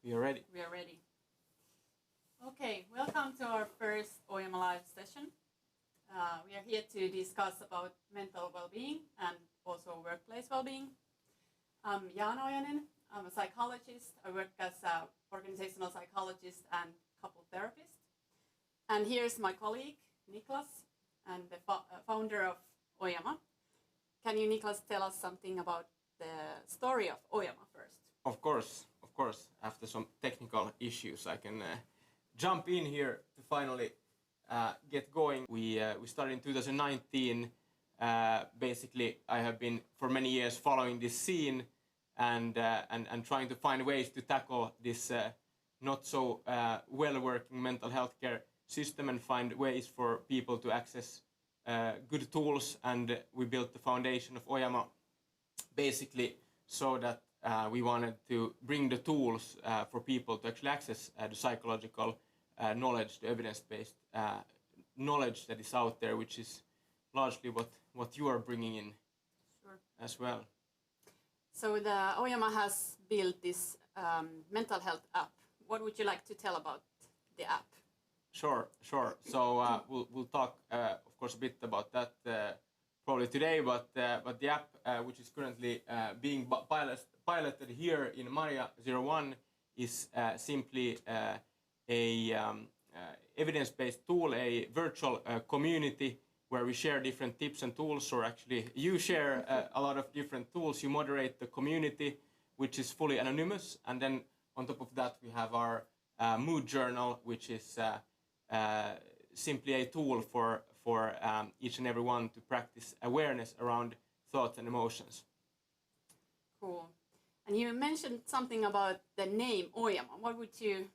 We are ready. We are ready. Okay, welcome to our first Oyama Live session. We are here to discuss about mental well-being and also workplace well-being. I'm Jaana Ojanen. I'm a psychologist. I work as an organizational psychologist and couple therapist. And here's my colleague, Niklas, and the founder of Oyama. Can you, Niklas, tell us something about the story of Oyama first? Of course. After some technical issues, I can jump in here to finally get going. We started in 2019. Basically, I have been for many years following this scene and trying to find ways to tackle this not so well-working mental health care system and find ways for people to access good tools. And we built the foundation of Oyama basically so that we wanted to bring the tools for people to actually access the psychological knowledge, the evidence-based knowledge that is out there, which is largely what you are bringing in as well. So the Oyama has built this mental health app. What would you like to tell about the app? Sure. So we'll talk, of course, a bit about that probably today. But the app, which is currently being piloted here in Maria 01, is simply a evidence-based tool, a virtual community where we share different tips and tools, or actually you share a lot of different tools. You moderate the community, which is fully anonymous. And then on top of that, we have our mood journal, which is simply a tool for each and every one to practice awareness around thoughts and emotions. Cool. And you mentioned something about the name Oyama. What would you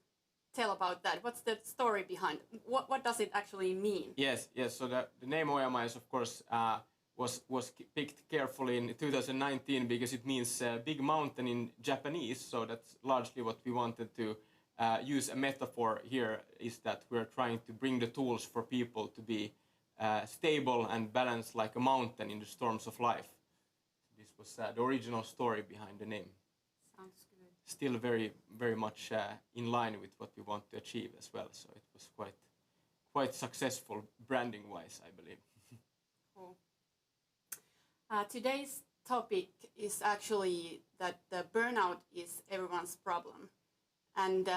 tell about that? What's the story behind it? What does it actually mean? Yes. So the name Oyama is, of course, was picked carefully in 2019 because it means big mountain in Japanese. So that's largely what we wanted to use. A metaphor here is that we're trying to bring the tools for people to be stable and balanced like a mountain in the storms of life. This was the original story behind the name. Sounds good. Still very, very much in line with what we want to achieve as well. So it was quite successful branding-wise, I believe. Cool. Today's topic is actually that the burnout is everyone's problem. And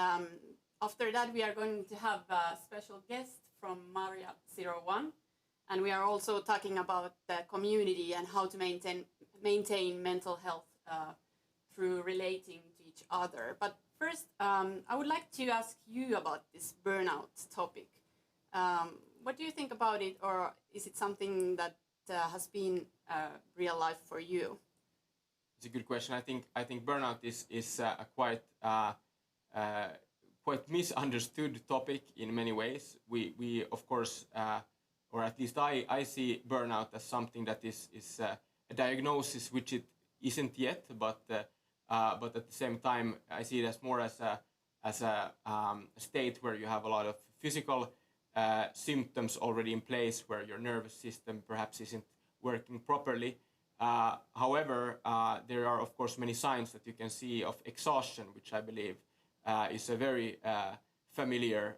after that, we are going to have a special guest from Maria 01. And we are also talking about the community and how to maintain mental health through relating to each other. But first, I would like to ask you about this burnout topic. What do you think about it, or is it something that has been real life for you? It's a good question. I think burnout is a quite misunderstood topic in many ways. We of course, or at least I see burnout as something that is a diagnosis which it isn't yet, but at the same time I see it as more as a state where you have a lot of physical symptoms already in place, where your nervous system perhaps isn't working properly. However, there are of course many signs that you can see of exhaustion, which I believe is a very familiar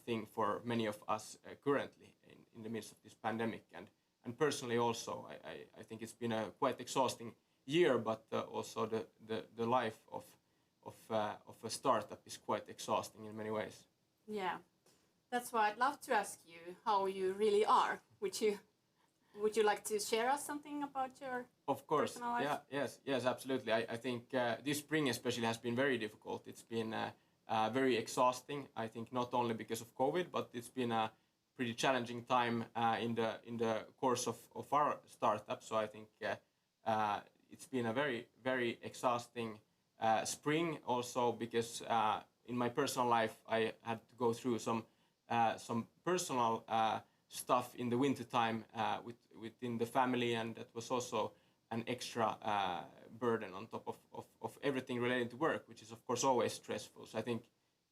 thing for many of us currently in the midst of this pandemic. And personally also, I think it's been a quite exhausting year, but also the life of a startup is quite exhausting in many ways. Yeah, that's why I'd love to ask you how you really are. Would you like to share us something about your personal life? Yes, absolutely. I think this spring especially has been very difficult. It's been very exhausting. I think not only because of COVID, but it's been a pretty challenging time in the course of our startup. So I think it's been a very, very exhausting spring also because in my personal life I had to go through some personal stuff in the wintertime within the family, and that was also an extra burden on top of everything related to work, which is of course always stressful. So I think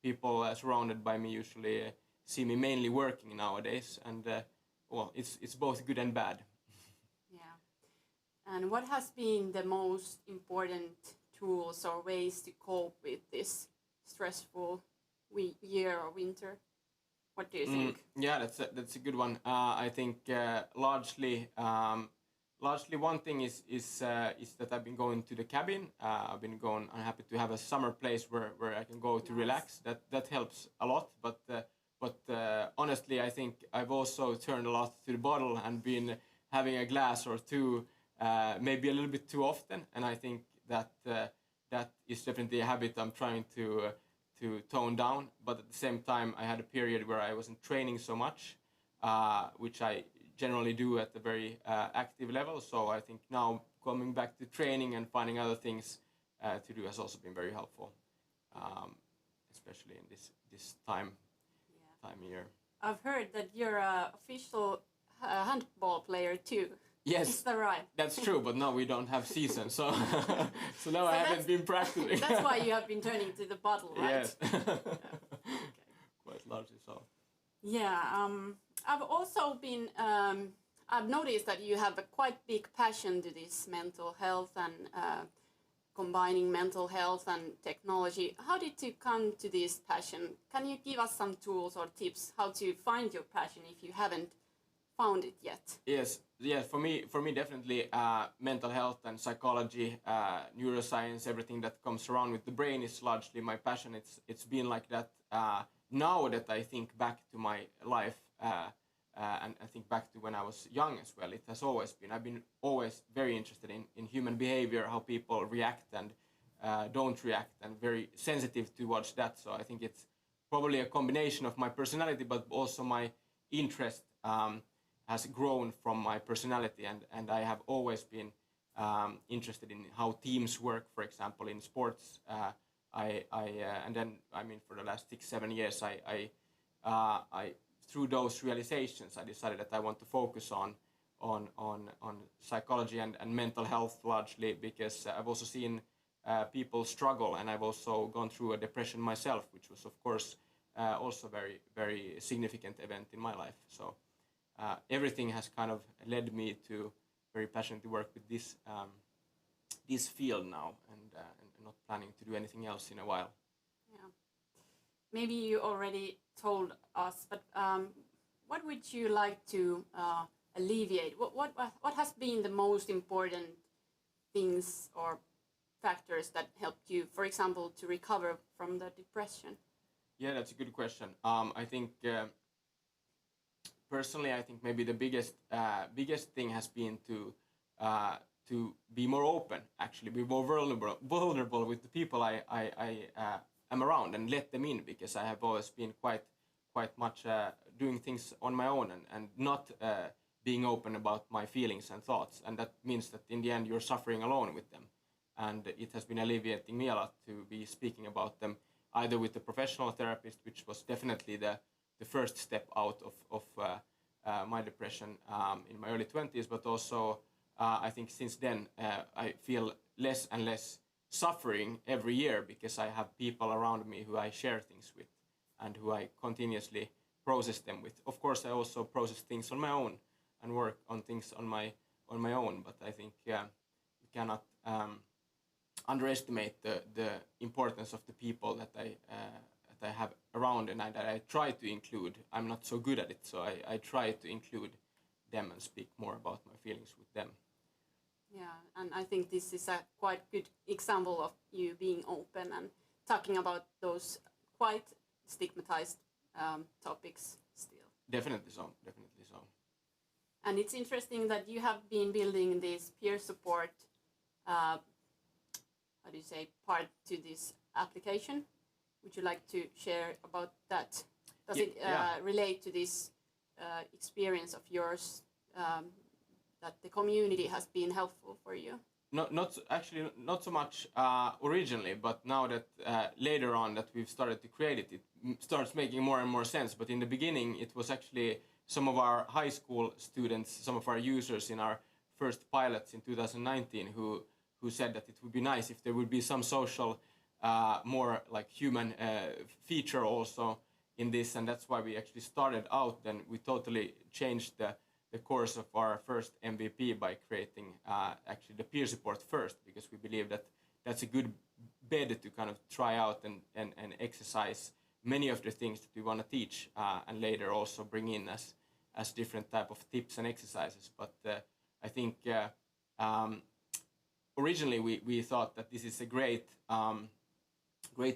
people surrounded by me usually see me mainly working nowadays, and it's both good and bad. Yeah. And what has been the most important tools or ways to cope with this stressful year or winter? What do you think? Yeah, that's a good one. I think largely one thing is that I've been going to the cabin. I'm happy to have a summer place where I can go to relax. That helps a lot. But honestly, I think I've also turned a lot to the bottle and been having a glass or two, maybe a little bit too often. And I think that that is definitely a habit I'm trying to tone down. But at the same time, I had a period where I wasn't training so much, which I generally do at a very active level. So I think now coming back to training and finding other things to do has also been very helpful, especially in this time of year. I've heard that you're an official handball player too. Yes, is that right? That's true. But now we don't have season, so now I haven't been practicing. That's why you have been turning to the bottle, right? Yes, Okay. quite largely so. Yeah, I've also been, I've noticed that you have a quite big passion to this mental health and combining mental health and technology. How did you come to this passion? Can you give us some tools or tips how to find your passion if you haven't found it yet? Yes, for me definitely mental health and psychology, neuroscience, everything that comes around with the brain is largely my passion. It's been like that. Now that I think back to my life and I think back to when I was young as well, it has always been. I've been always very interested in human behavior, how people react and don't react, and very sensitive towards that. So I think it's probably a combination of my personality, but also my interest has grown from my personality, and I have always been interested in how teams work, for example, in sports. And then for the last 6-7 years, I through those realizations, I decided that I want to focus on psychology and mental health largely, because I've also seen people struggle, and I've also gone through a depression myself, which was of course also very, very significant event in my life. So everything has kind of led me to very passionately work with this field now, and not planning to do anything else in a while. Yeah. Maybe you already told us, but what would you like to alleviate? What has been the most important things or factors that helped you, for example, to recover from the depression? Yeah, that's a good question. I think personally, I think maybe the biggest thing has been to be more open, actually, be more vulnerable with the people I am around, and let them in, because I have always been quite much doing things on my own and not being open about my feelings and thoughts, and that means that in the end you're suffering alone with them, and it has been alleviating me a lot to be speaking about them either with the professional therapist, which was definitely the first step out of my depression in my early 20s, but also I think since then I feel less and less suffering every year, because I have people around me who I share things with and who I continuously process them with. Of course, I also process things on my own and work on things on my own, but I think you cannot underestimate the importance of the people that I have around and that I try to include. I'm not so good at it, so I try to include them and speak more about my feelings with them. Yeah, and I think this is a quite good example of you being open and talking about those quite stigmatized topics still. Definitely so. And it's interesting that you have been building this peer support, how do you say, part to this application. Would you like to share about that? Does it relate to this experience of yours that the community has been helpful for you? Not so much originally, but now that later on that we've started to create it, it starts making more and more sense. But in the beginning, it was actually some of our high school students, some of our users in our first pilots in 2019 who said that it would be nice if there would be some social, more like human feature also in this, and that's why we actually started out. Then we totally changed the course of our first MVP by creating actually the peer support first, because we believe that that's a good bed to kind of try out and exercise many of the things that we want to teach, and later also bring in as different type of tips and exercises. But I think originally we thought that this is a great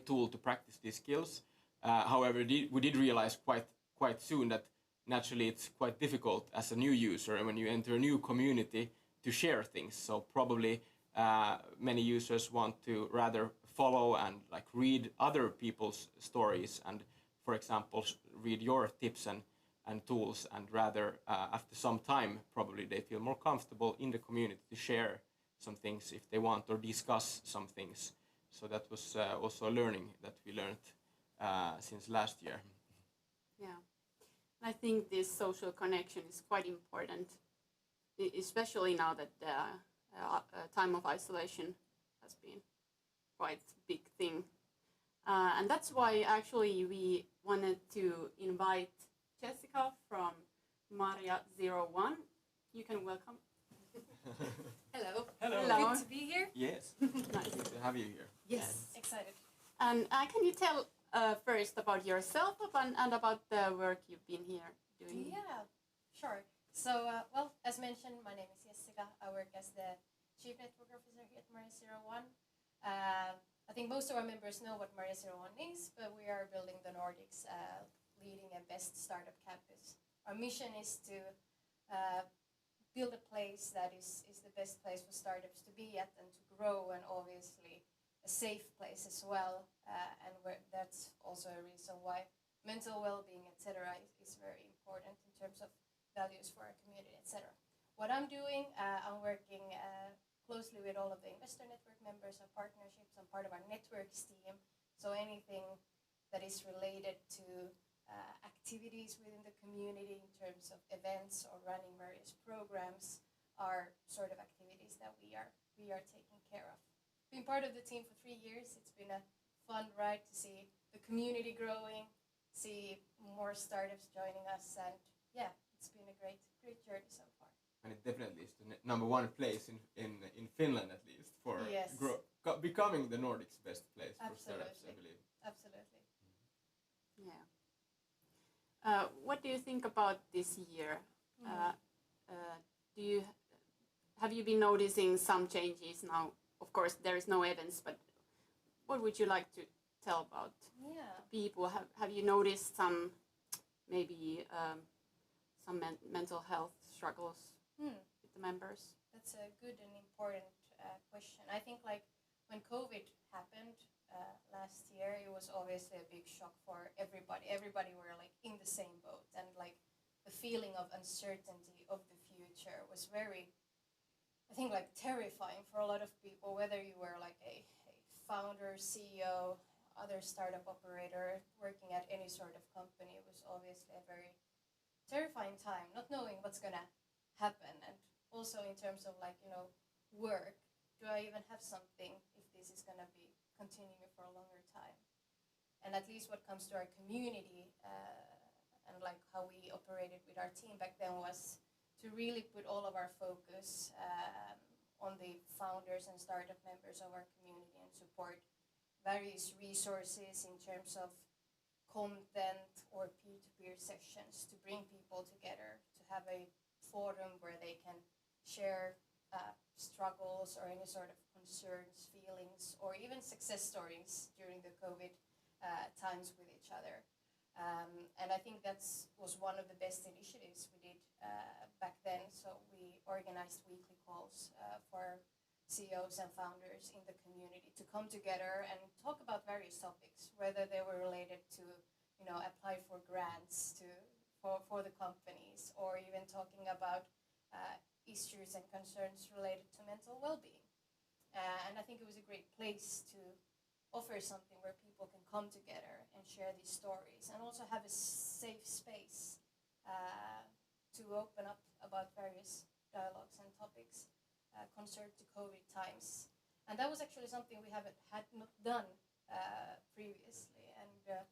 tool to practice these skills. However, we did realize quite soon that naturally it's quite difficult as a new user, and when you enter a new community, to share things. So probably many users want to rather follow and like read other people's stories and, for example, read your tips and tools, and rather after some time probably they feel more comfortable in the community to share some things if they want, or discuss some things. So that was also a learning that we learned since last year. Yeah, I think this social connection is quite important, especially now that the time of isolation has been quite a big thing. And that's why actually we wanted to invite Jessica from Maria01. You can welcome. Hello. Hello. Good to be here. Yes. Nice. Good to have you here. Yes. Excited. And can you tell first about yourself and about the work you've been here doing? Yeah, sure. So, well, as mentioned, my name is Jessica. I work as the Chief Network Officer here at Maria01. I think most of our members know what Maria01 is, but we are building the Nordics, leading a best startup campus. Our mission is to build a place that is the best place for startups to be at and to grow, and obviously a safe place as well. And that's also a reason why mental well-being, etc., is very important in terms of values for our community, etc. What I'm doing, I'm working closely with all of the investor network members and partnerships. I'm part of our networks team, so anything that is related to activities within the community in terms of events or running various programs are sort of activities that we are taking care of. Being part of the team for 3 years, it's been a fun ride to see the community growing, see more startups joining us, and yeah, it's been a great journey so far. And it definitely is the number one place in Finland, at least, for Yes. becoming the Nordics' best place for Absolutely. startups, I believe. Absolutely. Yeah. What do you think about this year? Have you been noticing some changes now? Of course, there is no events, but what would you like to tell about people? Have you noticed some maybe some mental health struggles with the members? That's a good and important question. I think like when COVID happened last year, it was obviously a big shock for everybody. Everybody were like in the same boat, and like the feeling of uncertainty of the future was very, I think, like terrifying for a lot of people, whether you were like a founder, CEO, other startup operator working at any sort of company. It was obviously a very terrifying time, not knowing what's gonna happen, and also in terms of like, you know, work, do I even have something if this is gonna be continuing for a longer time? And at least what comes to our community and like how we operated with our team back then was to really put all of our focus on the founders and startup members of our community and support various resources in terms of content or peer-to-peer sessions to bring people together, to have a forum where they can share struggles or any sort of concerns, feelings, or even success stories during the COVID times with each other. And I think that was one of the best initiatives we did back then. So we organized weekly calls for CEOs and founders in the community to come together and talk about various topics, whether they were related to, you know, apply for grants for the companies, or even talking about issues and concerns related to mental well-being. And I think it was a great place to offer something where people can come together and share these stories, and also have a safe space to open up about various dialogues and topics concerned to COVID times. And that was actually something we had not done previously. And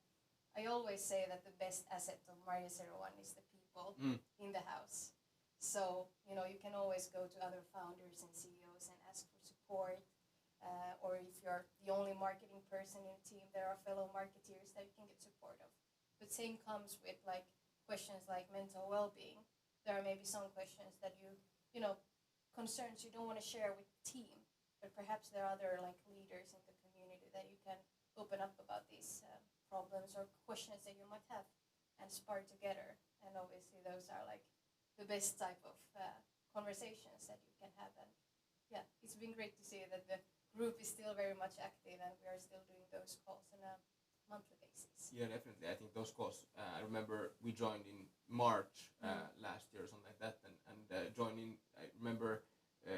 I always say that the best asset of Maria01 is the people in the house. So, you know, you can always go to other founders and CEOs and ask for support. or if you're the only marketing person in a team, there are fellow marketeers that you can get support of. But same comes with like questions like mental well-being. There are maybe some questions that you know, concerns you don't want to share with the team, but perhaps there are other like leaders in the community that you can open up about these problems or questions that you might have and spar together. And obviously those are like the best type of conversations that you can have. And yeah, it's been great to see that the group is still very much active and we are still doing those calls on a monthly basis. Yeah, definitely. I think those calls, I remember we joined in March last year or something like that, and joining, I remember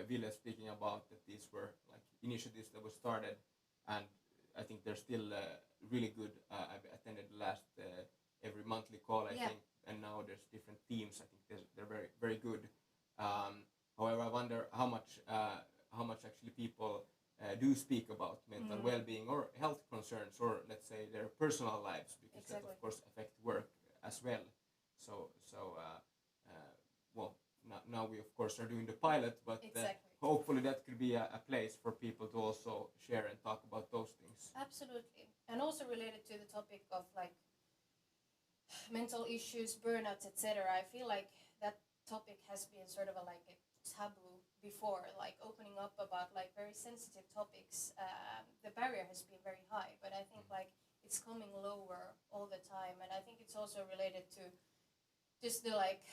Ville speaking about that these were like initiatives that were started, and I think they're still really good. I've attended the last every monthly call, I think, and now there's different themes. I think they're very, very good. However, I wonder how much actually people do speak about mental well-being or health concerns, or let's say their personal lives, because that of course affect work as well. So well, now we of course are doing the pilot, but hopefully that could be a place for people to also share and talk about those things. Absolutely, and also related to the topic of like mental issues, burnouts, etc. I feel like that topic has been sort of like a taboo before, like opening up about like very sensitive topics. The barrier has been very high, but I think like it's coming lower all the time, and I think it's also related to just the like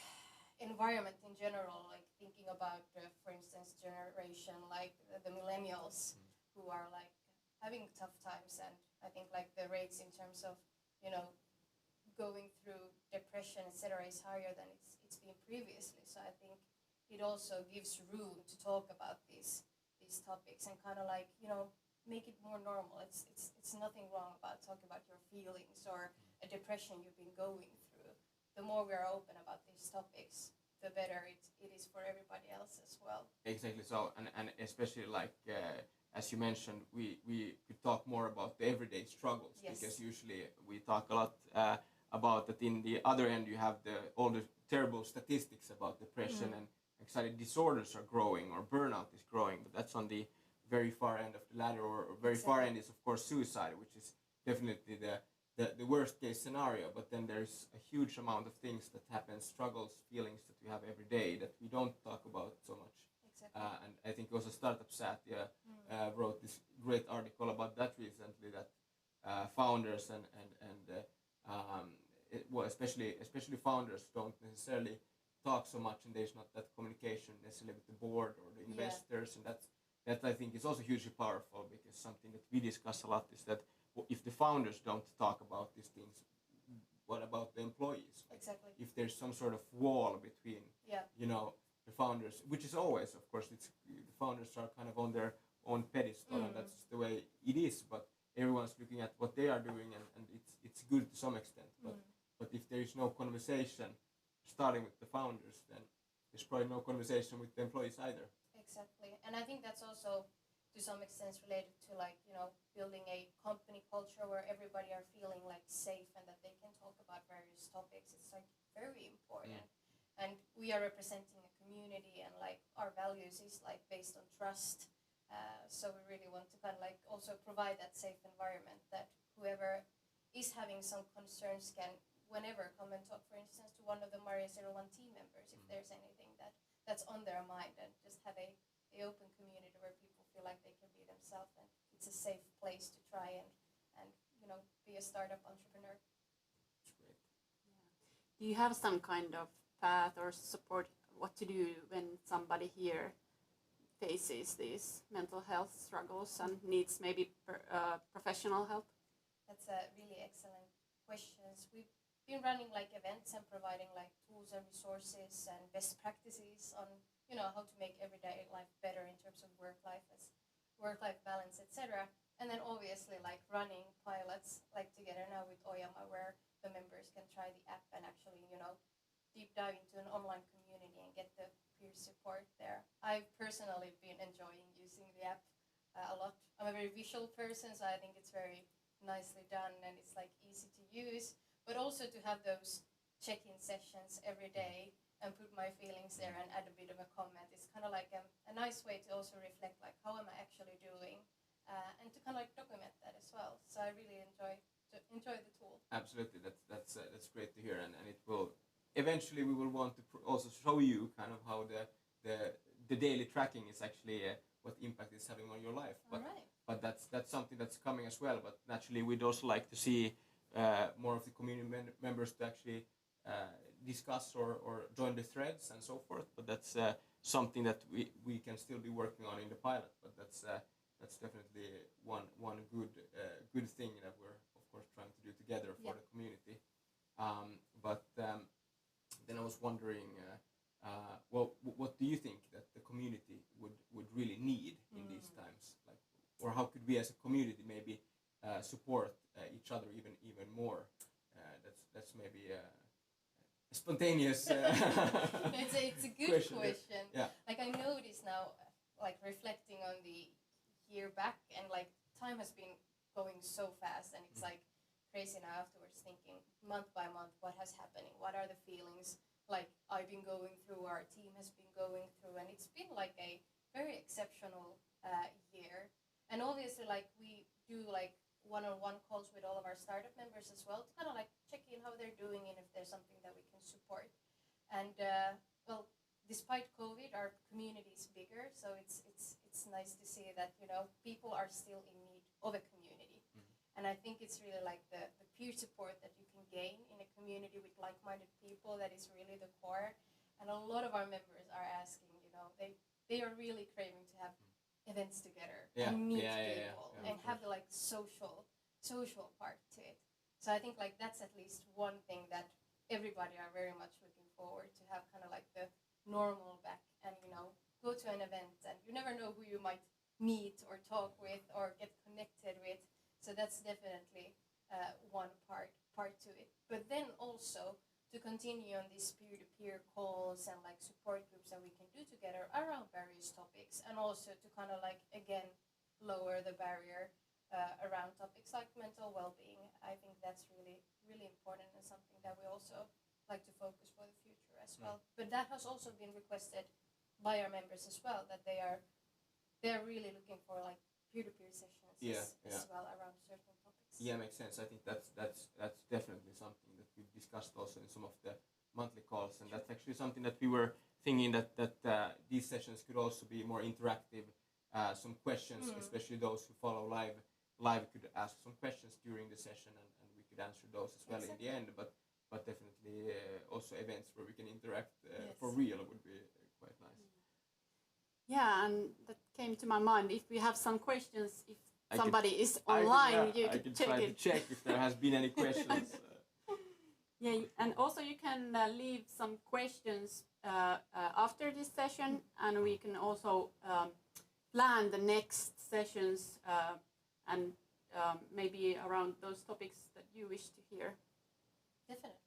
environment in general, like thinking about for instance generation like the millennials who are like having tough times, and I think like the rates in terms of, you know, going through depression, etc., is higher than it's been previously. So I think it also gives room to talk about these topics and kind of like, you know, make it more normal. It's nothing wrong about talking about your feelings or a depression you've been going through. The more we are open about these topics, the better it is for everybody else as well. Exactly. So, and especially like as you mentioned, we could talk more about the everyday struggles, because usually we talk a lot about that. In the other end, you have all the terrible statistics about depression and anxiety disorders are growing, or burnout is growing, but that's on the very far end of the ladder, or very far end is of course suicide, which is definitely the worst case scenario. But then there's a huge amount of things that happen, struggles, feelings that we have every day that we don't talk about so much. And I think also Startup Satya wrote this great article about that recently, that founders and well, especially founders don't necessarily talk so much, and there's not that communication necessarily with the board or the investors, and that I think is also hugely powerful, because something that we discuss a lot is that if the founders don't talk about these things, what about the employees? Exactly. If there's some sort of wall between, you know, the founders, which is always, of course, the founders are kind of on their own pedestal, and that's the way it is. But everyone's looking at what they are doing, and it's good to some extent. But if there is no conversation starting with the founders, then there's probably no conversation with the employees either. Exactly, and I think that's also to some extent related to like, you know, building a company culture where everybody are feeling like safe and that they can talk about various topics. It's like very important. And we are representing a community, and like our values is like based on trust. So we really want to kind of like also provide that safe environment that whoever is having some concerns can whenever come and talk, for instance, to one of the Maria 01 team members if there's anything that's on their mind, and just have a open community where people feel like they can be themselves, and it's a safe place to try and you know, be a startup entrepreneur. That's great. Do you have some kind of path or support what to do when somebody here faces these mental health struggles and needs maybe professional help? That's a really excellent questions. We've been running like events and providing like tools and resources and best practices on, you know, how to make everyday life better in terms of work life balance, etc. And then obviously like running pilots like together now with Oyama, where the members can try the app and actually, you know, deep dive into an online community and get the peer support there. I've personally been enjoying using the app a lot. I'm a very visual person, so I think it's very nicely done and it's like easy to use, but also to have those check-in sessions every day and put my feelings there and add a bit of a comment. It's kind of like a nice way to also reflect like, how am I actually doing? and to kind of like document that as well. So I really enjoy the tool. Absolutely, that's great to hear, and it will eventually we will want to also show you kind of how the daily tracking is actually what impact it's having on your life. But that's something that's coming as well. But naturally, we'd also like to see more of the community members to actually discuss or join the threads and so forth. But that's something that we can still be working on in the pilot. But that's definitely one good thing that we're of course trying to do together for the community. But then I was wondering, well, what do you think that the community would really need in these times? Like, or how could we as a community maybe support each other even more? That's maybe a spontaneous. It's a good question. Yeah. Like I notice now, like reflecting on the year back, and like time has been going so fast, and it's like crazy now afterwards, thinking month by month what has happening, what are the feelings like I've been going through, our team has been going through, and it's been like a very exceptional year. And obviously, like we do like one-on-one calls with all of our startup members as well to kind of like check in how they're doing and if there's something that we can support. And well, despite COVID, our community is bigger, so it's nice to see that, you know, people are still in need of a community. And I think it's really like the peer support that you can gain in a community with like-minded people that is really the core. And a lot of our members are asking, you know, they are really craving to have events together and meet people and have the like social part to it. So I think like that's at least one thing that everybody are very much looking forward to, have kind of like the normal back, and you know, go to an event and you never know who you might meet or talk with or get connected with. So that's definitely one part to it. But then also to continue on these peer-to-peer calls and like support groups that we can do together around various topics, and also to kind of like again lower the barrier around topics like mental well-being. I think that's really important and something that we also like to focus for the future as well. But that has also been requested by our members as well, that they're really looking for like peer-to-peer sessions as well around certain topics. Yeah, makes sense. I think that's definitely something that we've discussed also in some of the monthly calls, and that's actually something that we were thinking that these sessions could also be more interactive. Some questions, especially those who follow live could ask some questions during the session, and we could answer those as well in the end. But definitely also events where we can interact for real would be quite nice. Yeah, and that came to my mind. If we have some questions, if somebody is online, you can check try it. to check if there has been any questions. Yeah, and also you can leave some questions after this session, and we can also plan the next sessions and maybe around those topics that you wish to hear. Definitely.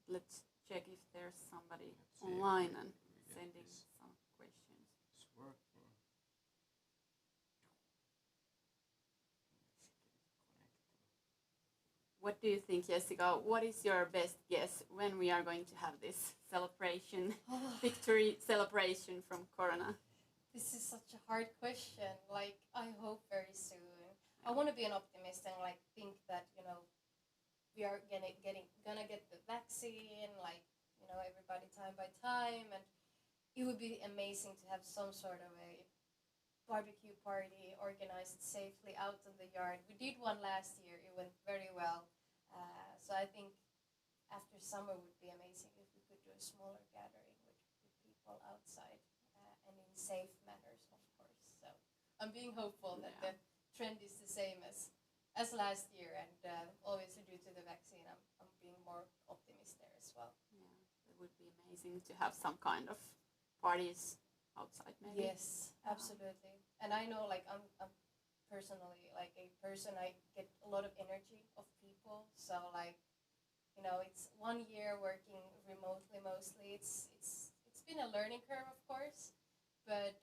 Let's check if there's somebody online and sending some questions. It's working. What do you think, Jessica? What is your best guess when we are going to have this celebration, victory celebration from Corona? This is such a hard question. Like, I hope very soon. I want to be an optimist and like think that, you know, we are gonna get the vaccine, like, you know, everybody time by time, and it would be amazing to have some sort of a barbecue party organized safely out in the yard. We did one last year; it went very well. So I think after summer would be amazing if we could do a smaller gathering with people outside and in safe manners, of course. So I'm being hopeful that the trend is the same as last year, and obviously due to the vaccine, I'm being more optimistic there as well. Yeah, it would be amazing to have some kind of parties outside, maybe. Yes, absolutely. And I know, like, I'm personally like a person. I get a lot of energy of people. So, like, you know, it's 1 year working remotely mostly. It's been a learning curve, of course, but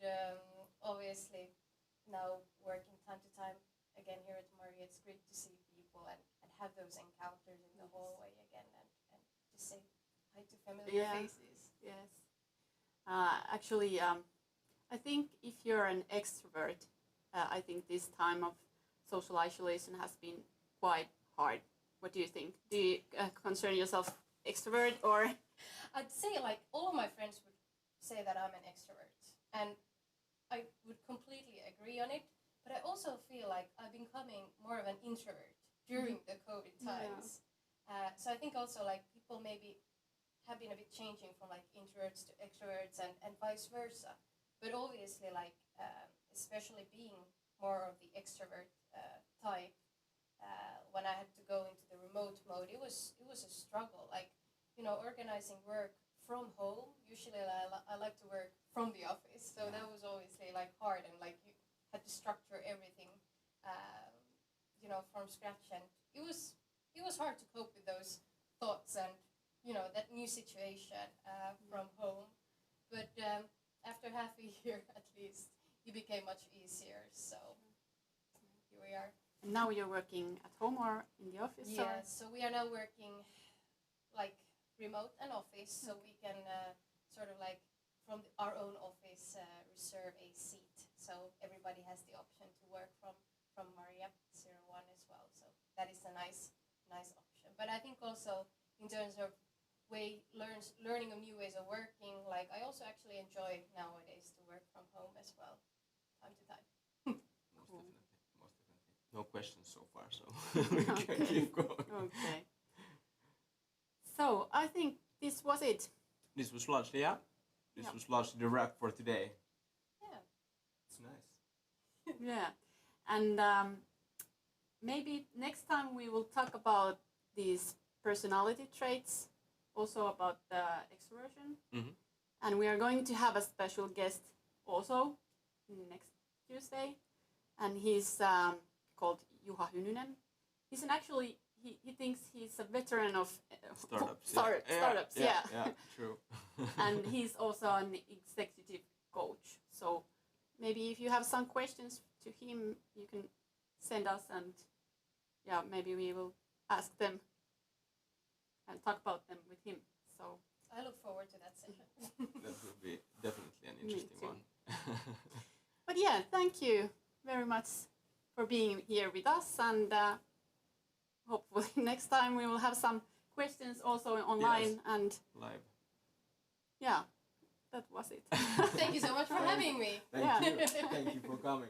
obviously now working time to time again here at Maria, it's great to see people and have those encounters in the hallway again, and just say hi to familiar faces. Yes. Actually, I think if you're an extrovert, I think this time of social isolation has been quite hard. What do you think? Do you consider yourself extrovert or? I'd say like all of my friends would say that I'm an extrovert, and I would completely agree on it. But I also feel like I'm becoming more of an introvert during the COVID times. So I think also like people maybe have been a bit changing from like introverts to extroverts and vice versa. But obviously like especially being more of the extrovert type, when I had to go into the remote mode, it was a struggle. Like, you know, organizing work from home. Usually I like to work from the office, so that was obviously like hard, and like you had to structure everything, you know, from scratch, and it was hard to cope with those thoughts and, you know, that new situation from home. But after half a year at least, it became much easier. So here we are. And now you're working at home or in the office? Yeah, so we are now working like remote and office, so we can sort of like from our own office reserve a seat. So everybody has the option to work from Maria 01 as well. So that is a nice option. But I think also in terms of learning of new ways of working, like I also actually enjoy nowadays to work from home as well, time to time. Most definitely. No questions so far, so we can keep going. Okay. So I think this was it. This was largely, yeah? This was largely the wrap for today. Yeah. It's nice. Yeah. And maybe next time we will talk about these personality traits, also about the extroversion. Mm-hmm. And we are going to have a special guest also next Tuesday. And he's called Juha Hynynen. He's actually, he thinks he's a veteran of startups, yeah, true. And he's also an executive coach. So maybe if you have some questions to him, you can send us, and maybe we will ask them and talk about them with him. So I look forward to that session. That will be definitely an interesting one. But yeah, thank you very much for being here with us, and hopefully next time we will have some questions also online. Yes. And Live. Yeah, that was it. Thank you so much for having me. Thank you. Thank you for coming.